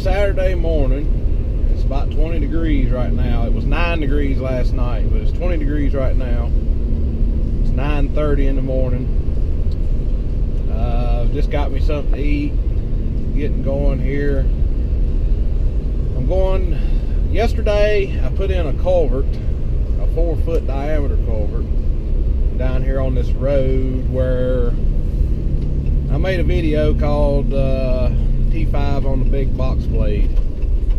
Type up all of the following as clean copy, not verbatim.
Saturday morning. It's about 20 degrees right now. It was 9 degrees last night, but it's 20 degrees right now. It's 9:30 in the morning. Just got me something to eat. Getting going here. I'm going. Yesterday I put in a culvert, a 4-foot diameter culvert, down here on this road where I made a video called T5 on the big box blade.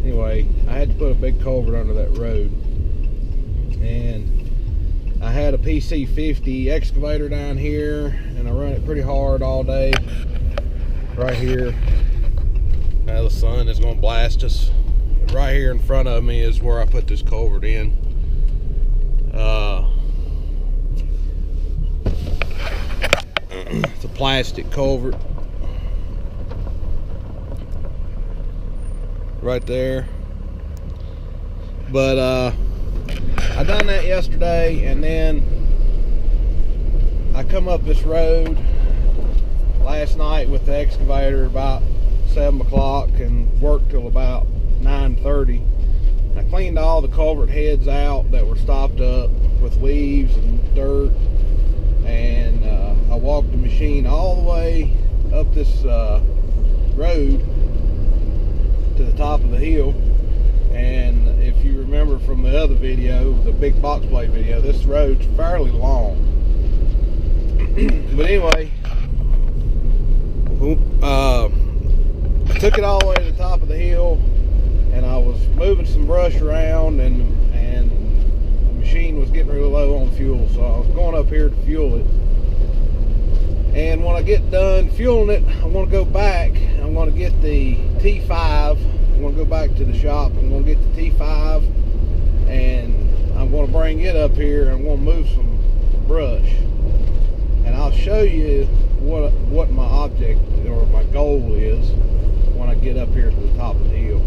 Anyway, I had to put a big culvert under that road, and I had a PC50 excavator down here, and I run it pretty hard all day. Right here, now the sun is going to blast us. Right here in front of me is where I put this culvert in. It's a plastic culvert right there. But I done that yesterday, and then I come up this road last night with the excavator about 7 o'clock and worked till about 9:30. I cleaned all the culvert heads out that were stopped up with leaves and dirt, and I walked the machine all the way up this road to the top of the hill. And if you remember from the other video, the big box blade video, this road's fairly long. But anyway, I took it all the way to the top of the hill, and I was moving some brush around, and the machine was getting really low on fuel, so I was going up here to fuel it. And when I get done fueling it, I'm going to go back. I'm going to get the T5. I'm going to go back to the shop. I'm going to get the T5, and I'm going to bring it up here. I'm going to move some brush, and I'll show you what my object or my goal is when I get up here to the top of the hill.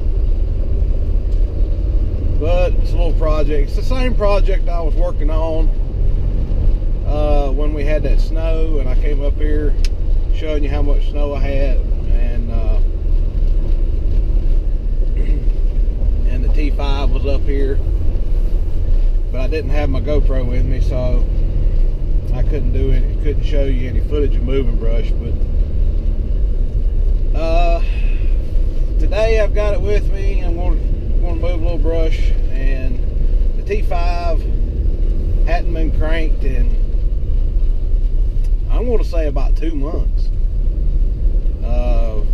But it's a little project. It's the same project I was working on when we had that snow, and I came up here showing you how much snow I had, and the T5 was up here, but I didn't have my GoPro with me, so I couldn't show you any footage of moving brush. But today I've got it with me. I'm going to move a little brush, and the T5 hadn't been cranked in, I'm going to say, about 2 months.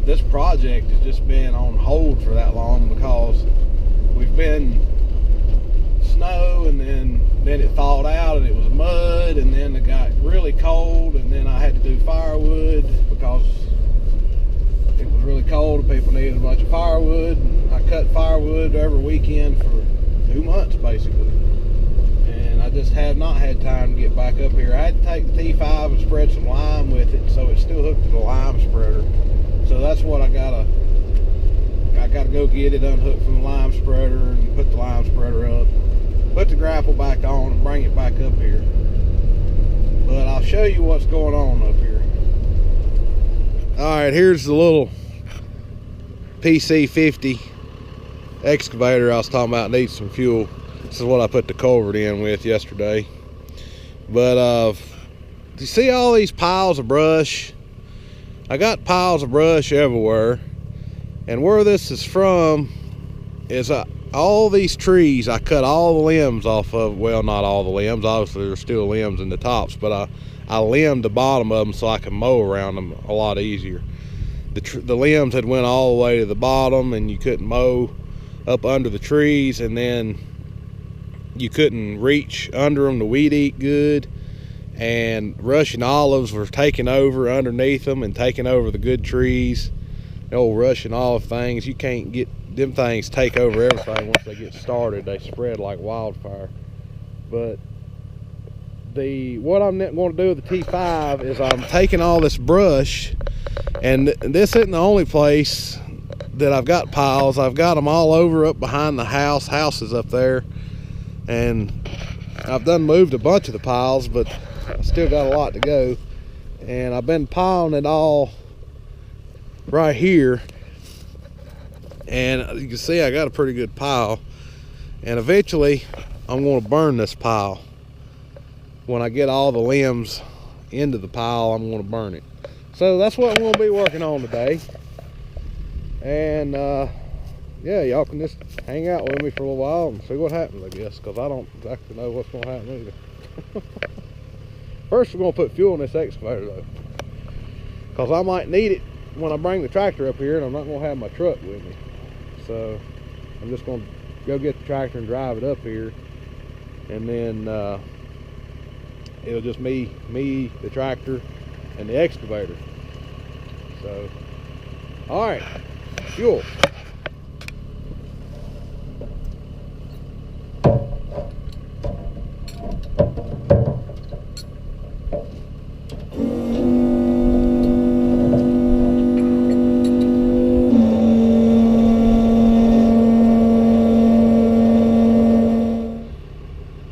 This project has just been on hold for that long because we've been snow, and then it thawed out and it was mud, and then it got really cold, and then I had to do firewood because it was really cold and people needed a bunch of firewood. I cut firewood every weekend for 2 months basically, and I just have not had time to get back up here. I had to take the T5 and spread some lime with it, so it's still hooked to the lime spreader. So that's what I gotta go get it unhooked from the lime spreader and put the lime spreader up, put the grapple back on, and bring it back up here. But I'll show you what's going on up here. All right, here's the little PC50 excavator I was talking about. Needs some fuel. This is what I put the culvert in with yesterday. But you see all these piles of brush? I got piles of brush everywhere, and where this is from is all these trees. I cut all the limbs off of, well, not all the limbs, obviously there's still limbs in the tops, but I limbed the bottom of them so I can mow around them a lot easier. The limbs had went all the way to the bottom, and you couldn't mow up under the trees, and then you couldn't reach under them to weed eat good, and Russian olives were taking over underneath them and taking over the good trees. The old Russian olive things, you can't get them things take over everything. Once they get started, they spread like wildfire. But what I'm going to do with the T5 is I'm taking all this brush, and this isn't the only place that I've got piles. I've got them all over up behind the house is up there, and I've done moved a bunch of the piles, but I still got a lot to go. And I've been piling it all right here, And you can see I got a pretty good pile, and eventually I'm going to burn this pile. When I get all the limbs into the pile, I'm going to burn it. So that's what I'm going to be working on today. And yeah, y'all can just hang out with me for a little while and see what happens, I guess, because I don't exactly know what's going to happen either. First, we're going to put fuel in this excavator though, because I might need it when I bring the tractor up here, and I'm not going to have my truck with me. So I'm just going to go get the tractor and drive it up here, and then it'll just me, the tractor, and the excavator. So, all right, fuel.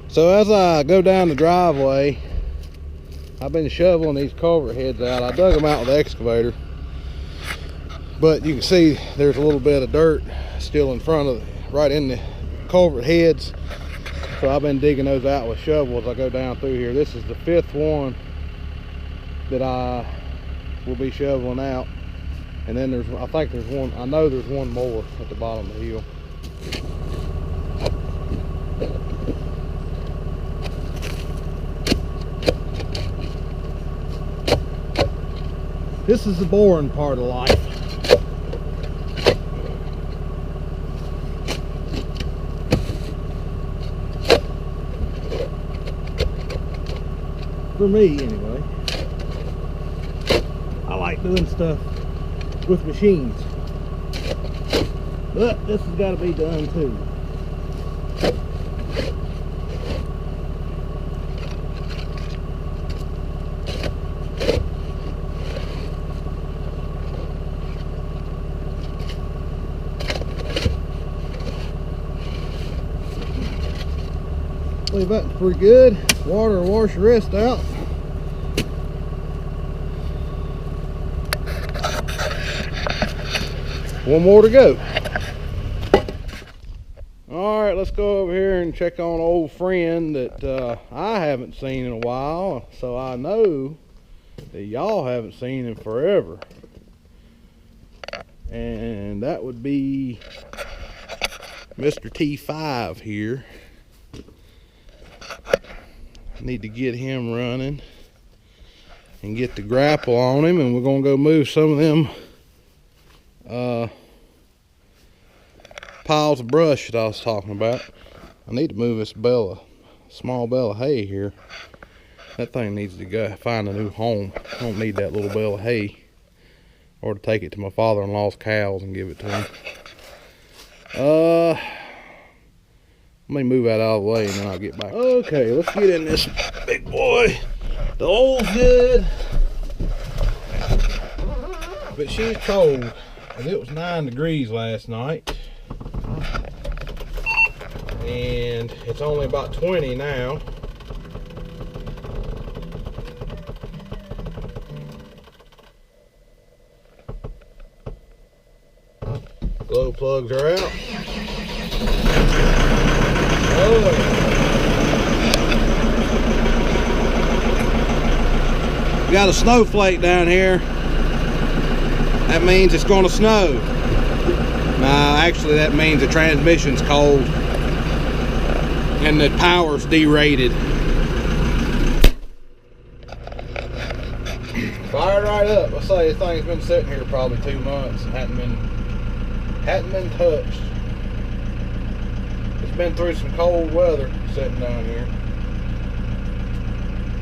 So as I go down the driveway, I've been shoveling these culvert heads out. I dug them out with the excavator, but you can see there's a little bit of dirt still in front of, right in the culvert heads. So I've been digging those out with shovels as I go down through here. This is the 5th one that I will be shoveling out. And then there's, I think there's one, I know there's one more at the bottom of the hill. This is the boring part of life. For me, anyway. I like doing stuff with machines. But this has got to be done too. Leave that pretty good. Water will wash the rest out. One more to go. All right, let's go over here and check on an old friend that I haven't seen in a while, so I know that y'all haven't seen him forever. And that would be Mr. T5 here. Need to get him running and get the grapple on him, and we're gonna go move some of them piles of brush that I was talking about. I need to move this small bale of hay here. That thing needs to go find a new home. I don't need that little bale of hay, or to take it to my father-in-law's cows and give it to him. Let me move that out of the way and then I'll get back. Okay, let's get in this big boy. The oil's good, but she's cold, and it was 9 degrees last night, and it's only about 20 now. Glow plugs are out. We got a snowflake down here. That means it's going to snow. Nah, actually that means the transmission's cold and the power's derated. Fired right up. I say this thing's been sitting here probably 2 months and hadn't been touched. It's been through some cold weather sitting down here.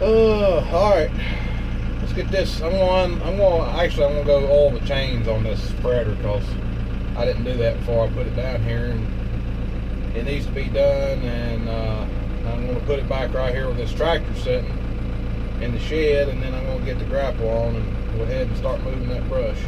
Alright. Let's get this. I'm gonna go oil the chains on this spreader, because I didn't do that before I put it down here, and it needs to be done. And I'm gonna put it back right here with this tractor sitting in the shed, and then I'm gonna get the grapple on and go ahead and start moving that brush.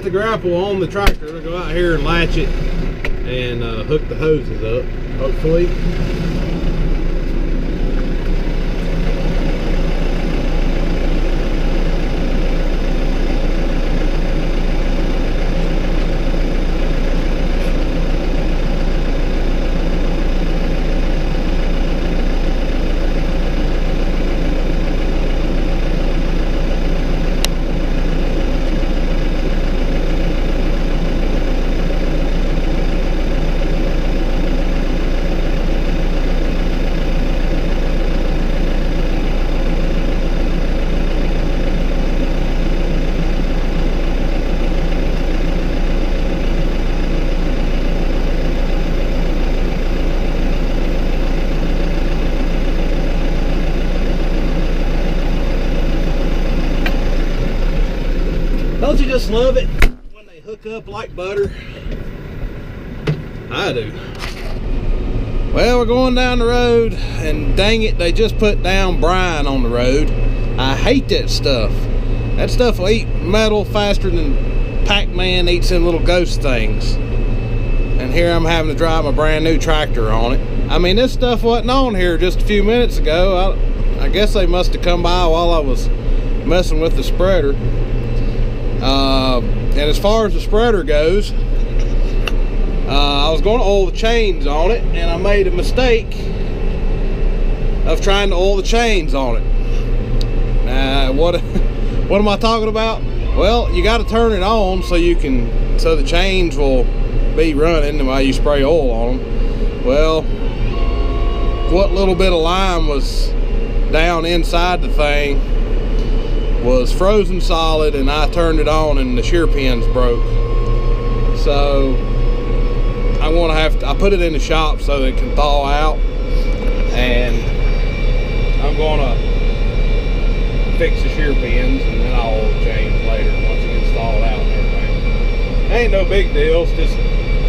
the grapple on the tractor. I'll go out here and latch it and hook the hoses up, hopefully. Don't you just love it when they hook up like butter? I do. Well, we're going down the road, and dang it, they just put down brine on the road. I hate that stuff. That stuff will eat metal faster than Pac-Man eats them little ghost things. And here I'm having to drive my brand new tractor on it. I mean, this stuff wasn't on here just a few minutes ago. I guess they must have come by while I was messing with the spreader. And as far as the spreader goes, I was going to oil the chains on it, and I made a mistake of trying to oil the chains on it. What am I talking about? Well, you got to turn it on so the chains will be running while you spray oil on them. Well, what little bit of lime was down inside the thing was frozen solid, and I turned it on and the shear pins broke. So I'm gonna I put it in the shop so that it can thaw out, and I'm gonna fix the shear pins, and then I'll oil the chains later once it gets thawed out and everything. Ain't no big deal, it's just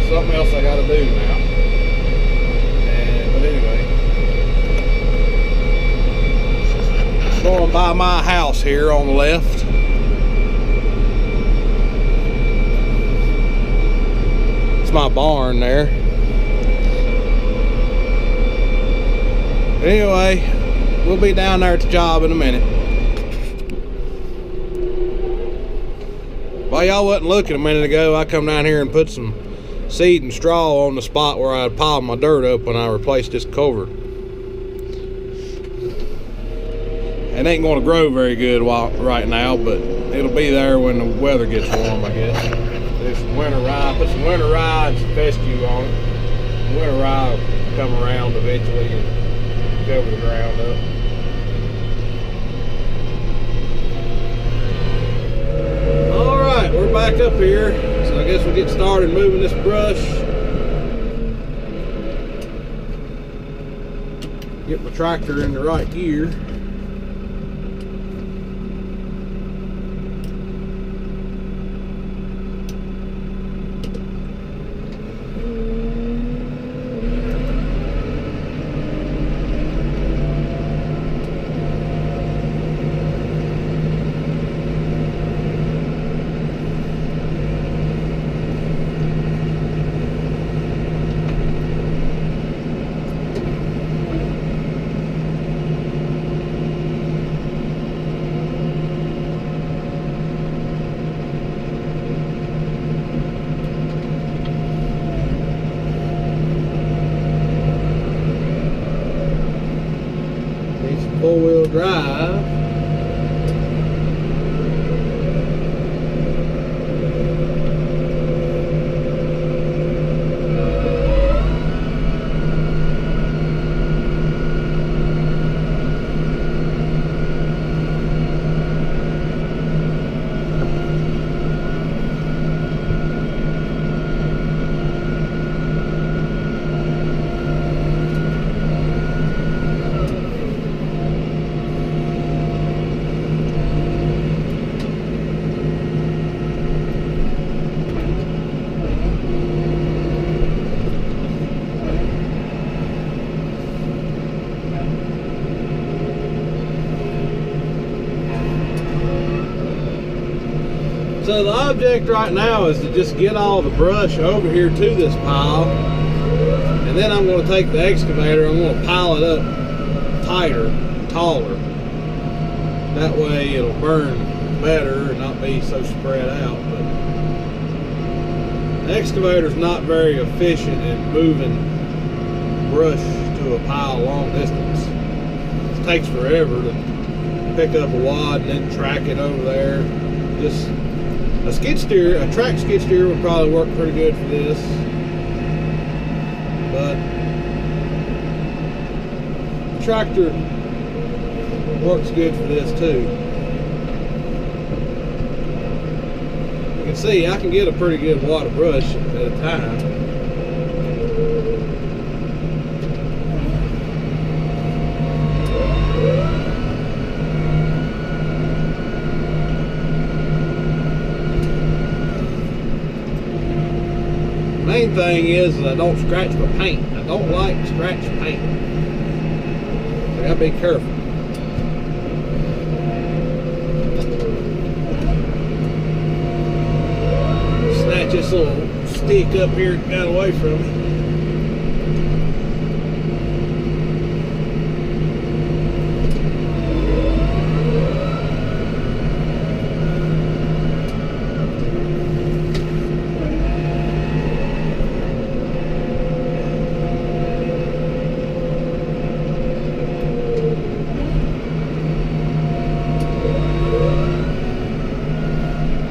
something else I gotta do now. But anyway, going by my house here on the left. It's my barn there. Anyway, we'll be down there at the job in a minute. While y'all wasn't looking a minute ago, I come down here and put some seed and straw on the spot where I piled my dirt up when I replaced this culvert. It ain't going to grow very good right now, but it'll be there when the weather gets warm, I guess. There's some winter rye. Put some winter rye and some fescue on it. The winter rye will come around eventually and cover the ground up. All right, we're back up here, so I guess we'll get started moving this brush. Get my tractor in the right gear. Four-wheel drive. So the object right now is to just get all the brush over here to this pile, and then I'm going to take the excavator, I'm going to pile it up tighter, taller. That way it'll burn better and not be so spread out. But the excavator's not very efficient in moving brush to a pile long distance. It takes forever to pick up a wad and then track it over there. Just a skid steer, a track skid steer would probably work pretty good for this, but the tractor works good for this too. You can see I can get a pretty good wad of brush at a time. Main thing is I don't scratch my paint. I don't like to scratch paint. I gotta be careful. Snatch this little stick up here and got away from me.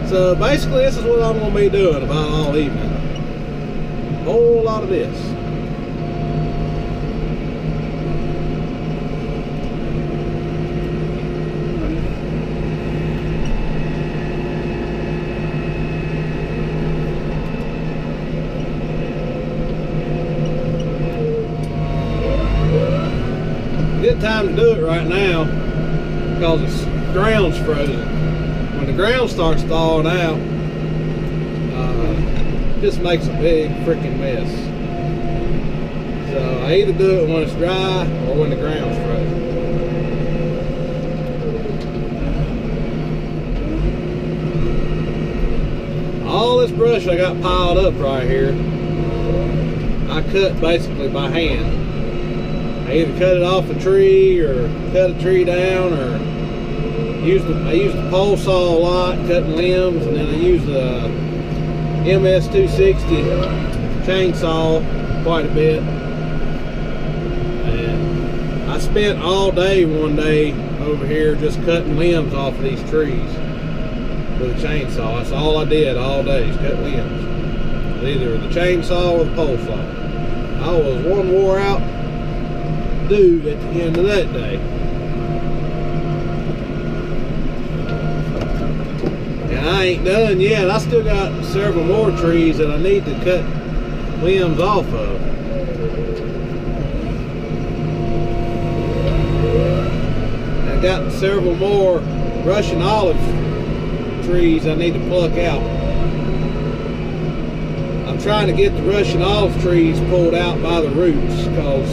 So basically this is what I'm going to be doing about all evening. A whole lot of this. Good time to do it right now because the ground's frozen. When the ground starts thawing out, it just makes a big freaking mess. So I either do it when it's dry or when the ground's frozen. All this brush I got piled up right here, I cut basically by hand. I either cut it off a tree or cut a tree down, or I use the pole saw a lot, cutting limbs, and then I use the MS260 chainsaw quite a bit. And I spent all day one day over here just cutting limbs off of these trees with a chainsaw. That's all I did all day, is cut limbs. Either the chainsaw or the pole saw. I was one wore out dude at the end of that day. I ain't done yet. I still got several more trees that I need to cut limbs off of. I got several more Russian olive trees I need to pluck out. I'm trying to get the Russian olive trees pulled out by the roots because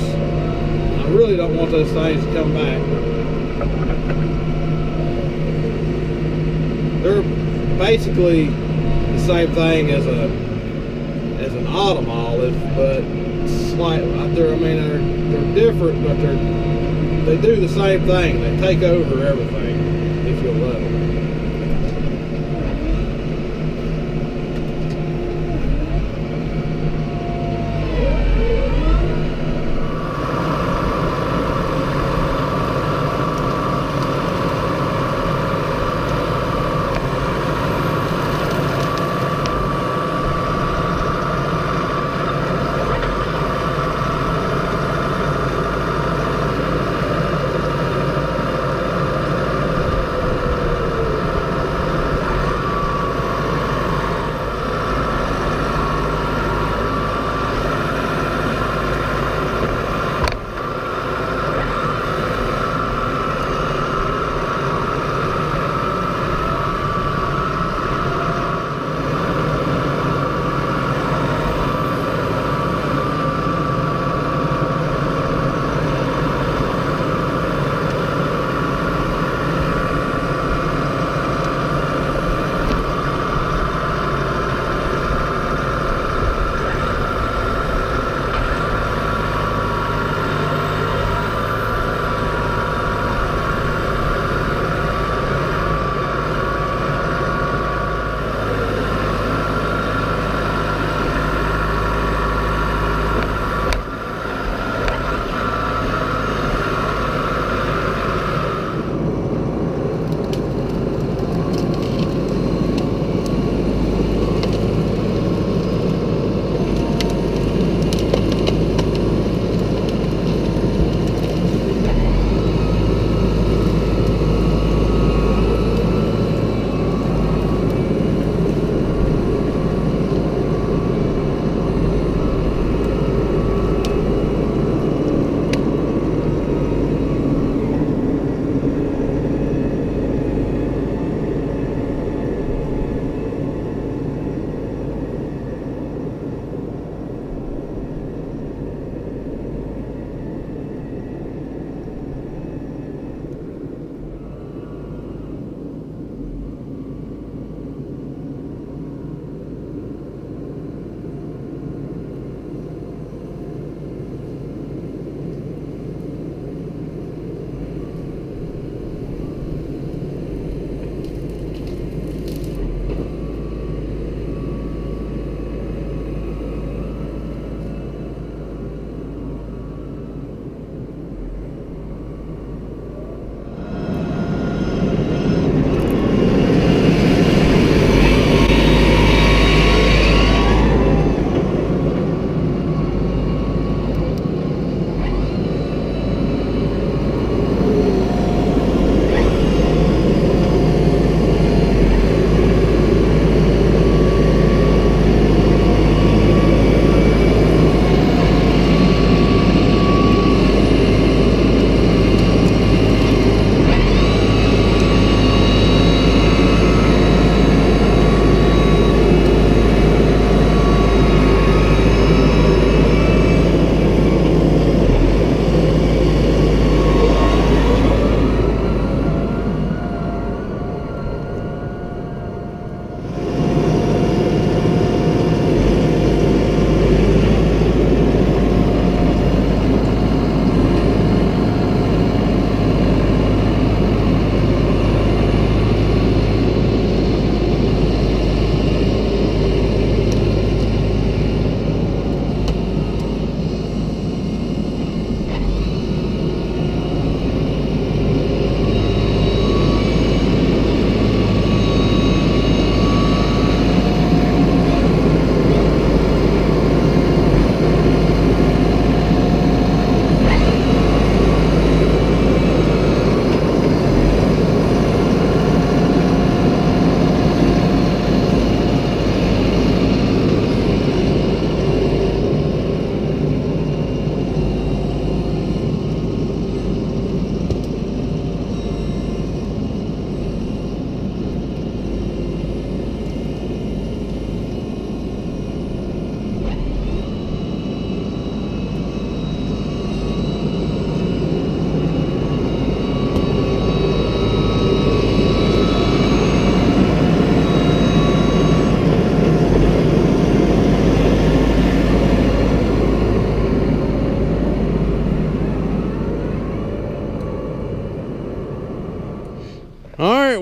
I really don't want those things to come back. They're basically the same thing as an autumn olive, but slightly. They're different, but they do the same thing. They take over everything if you'll let them.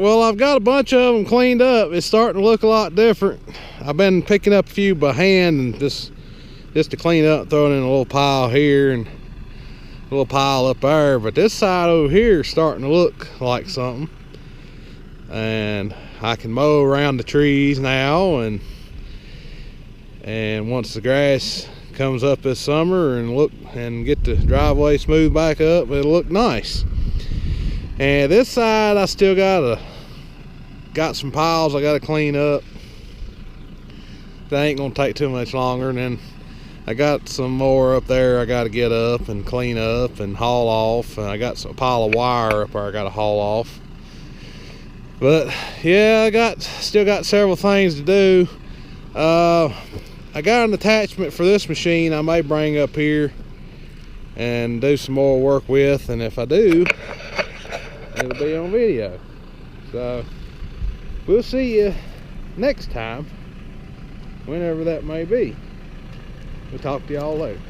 well, I've got a bunch of them cleaned up. It's starting to look a lot different. I've been picking up a few by hand and just to clean up, throwing in a little pile here and a little pile up there. But this side over here is starting to look like something. And I can mow around the trees now, and once the grass comes up this summer and get the driveway smoothed back up, it'll look nice. And this side I still got some piles I gotta clean up. That ain't gonna take too much longer. And then I got some more up there I gotta get up and clean up and haul off. And I got a pile of wire up there I gotta haul off. But yeah, still got several things to do. I got an attachment for this machine I may bring up here and do some more work with, and if I do, it'll be on video. So we'll see you next time, whenever that may be. We'll talk to y'all later.